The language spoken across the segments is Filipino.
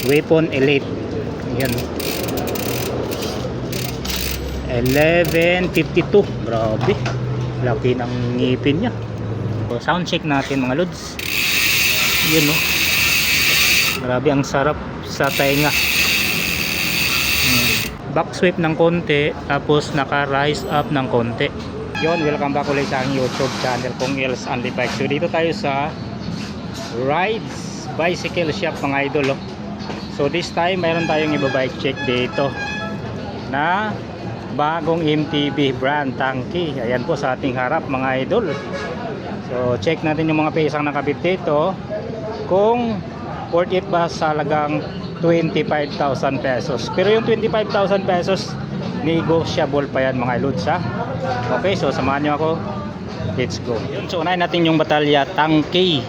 Weapon Elite. Yan. 1152. Grabe. Laki ng ngipin niya. So, sound check natin mga lods. Yun no. Grabe ang sarap sa tainga. Back sweep ng konti, tapos naka-rise up ng konti. Yun, welcome back ulit sa aking YouTube channel kong Els Only Bike. So dito tayo sa Rides Bicycle Shop mga idol. So this time mayroon tayong iba-bike check dito na bagong MTB brand Tanki. Ayan po sa ating harap mga idol. So check natin yung mga pesang nakabit dito, kung worth it ba sa halagang 25,000 pesos. Pero yung 25,000 pesos negotiable pa yan mga lods ha. Okay, so samahan nyo ako, let's go. Yun, so unahin natin yung Batalya Tanki.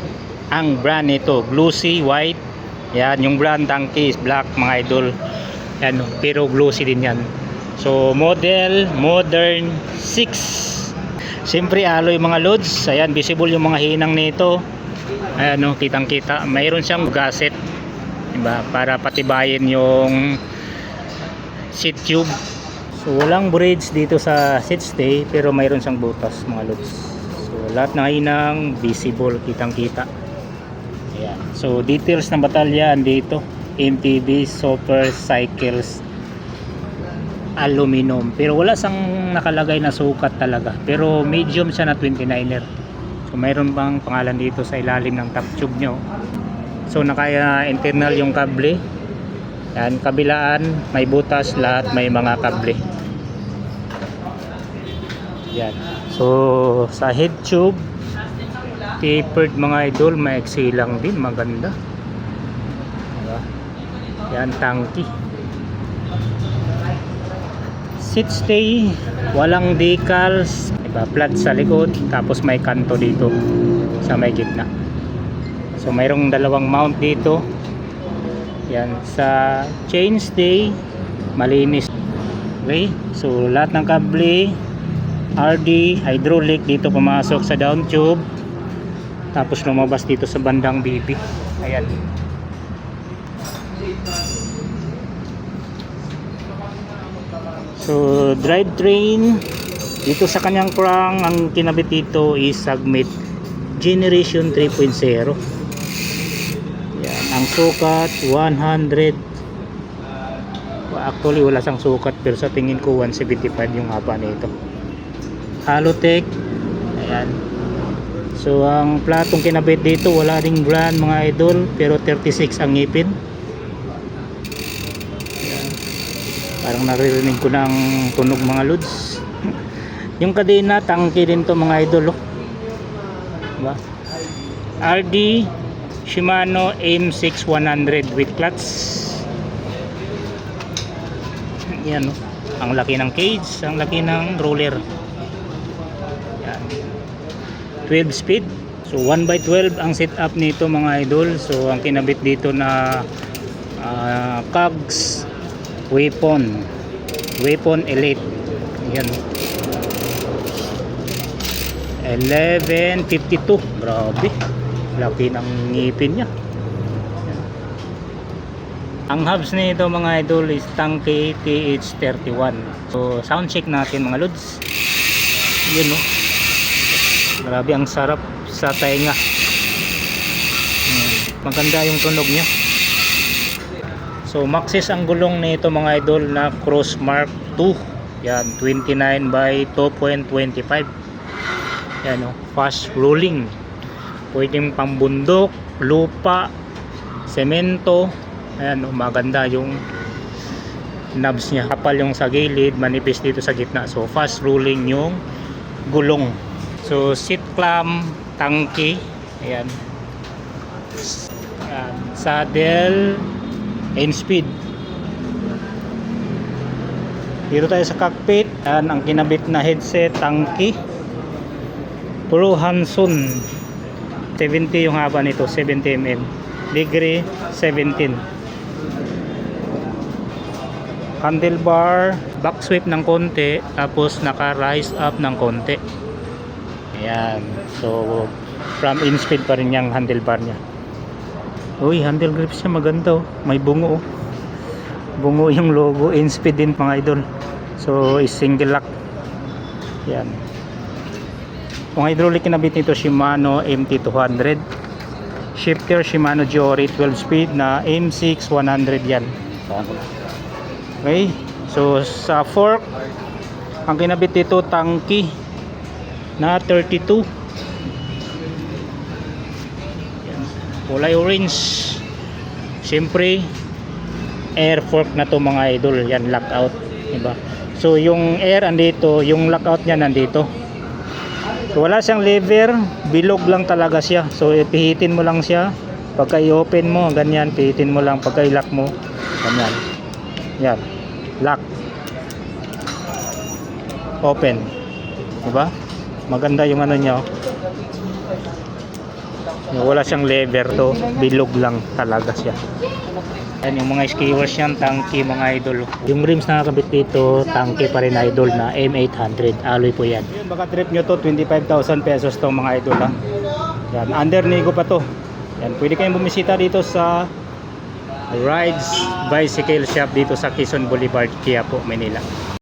Ang brand nito glossy white. Yan, yung brand Tanki is black mga idol. Yan, pero glossy din yan. So model modern 6. Siyempre alloy mga lods. Ayan, visible yung mga hinang nito. Ayan no, kitang kita. Mayroon siyang gasket, diba, para patibayin yung seat tube. So walang bridge dito sa seat stay, pero mayroon siyang butas mga lods. So lahat ng hinang visible, kitang kita. Ayan. So details ng Batalya dito, MTB Super Cycles aluminum, pero wala sang nakalagay na sukat talaga, pero medium siya na 29er. So mayroon bang pangalan dito sa ilalim ng top tube nyo. So naka internal yung kable. Yan, kabilaan may butas, lahat may mga kable. Yan. So sa head tube tapered mga idol, maiksi lang din, maganda. Diba? Yan, Tanki. Seat stay, walang decals, diba? Flat sa likod, tapos may kanto dito sa may gitna. So mayroong dalawang mount dito. Yan, sa chainstay malinis. Okay, so lahat ng kable RD hydraulic dito pumasok sa down tube, tapos lumabas dito sa bandang BB. Ayan. So drivetrain dito sa kanyang crank, ang kinabit dito is Submit Generation 3.0. Yan, ang sukat 100. Actually wala sang sukat, pero sa tingin ko 175 yung haba nito. Halotech. Ayan. So ang platong kinabit dito wala ding brand mga idol, pero 36 ang ngipin. Ayan. Parang naririnig ko ng tunog mga lods. Yung kadena Tanki din to mga idol. Diba? RD Shimano M6100 with clutch. Yan, ang laki ng cage, ang laki ng roller. Yan. 12 speed. So 1x12 ang setup nito mga idol. So ang kinabit dito na cogs weapon Elite. Yan. 1152. Grabe. Laki ng ngipin niya. Ang hubs nito mga idol is Tanki TH31. So sound check natin mga lods. Yun no. Grabe ang sarap sa tainga. Maganda yung tunog niya. So Maxxis ang gulong nito mga idol na Cross Mark 2. Yan, 29 by 2.25. Yan o, fast rolling. Pwedeng pambundok, lupa, semento. Ayan o, maganda yung knobs niya. Kapal yung sa gilid, manipis dito sa gitna. So fast rolling yung gulong. So seat clamp Tanki. Ayan. Ayan. Saddle and speed. Dito tayo sa cockpit. Ayan ang kinabit na headset Tanki Pro Hanson. 70 yung haba nito, 70mm. Degree 17. Handlebar, back sweep ng konti, tapos naka-rise up ng konti. Ayan. So from in speed pa rin yung handlebar niya. Uy, handle grip siya, maganda oh. May bungo oh. Bungo yung logo, InSpeed din mga idol. So is single lock. Yan. Kung hydraulic kinabit nito, Shimano MT200. Shifter Shimano Giori 12 speed na M6 100 yan. Okay. So sa fork, ang kinabit dito tangki na 32. Yan. Kulay orange. Siyempre air fork na to mga idol. Yan, lockout, diba? So yung air andito, yung lockout niya nandito. So wala siyang lever, bilog lang talaga siya. So ipihitin mo lang siya. Pagka i-open mo, ganyan, pihitin mo lang. Pagka i-lock mo, ganyan. Yan, lock. Open. Diba? Maganda yung ano niya. Wala siyang lever to, bilog lang talaga siya. Yan yung mga skewers yan, tangki mga idol. Yung rims na nakakabit dito, tangki pa rin idol na M800, alloy po yan. Yun, baka trip nyo to, 25,000 pesos to mga idol ha. Yan, under nego pa to. Yan, pwede kayong bumisita dito sa Rides Bicycle Shop dito sa Quezon Boulevard, Quiapo, Manila.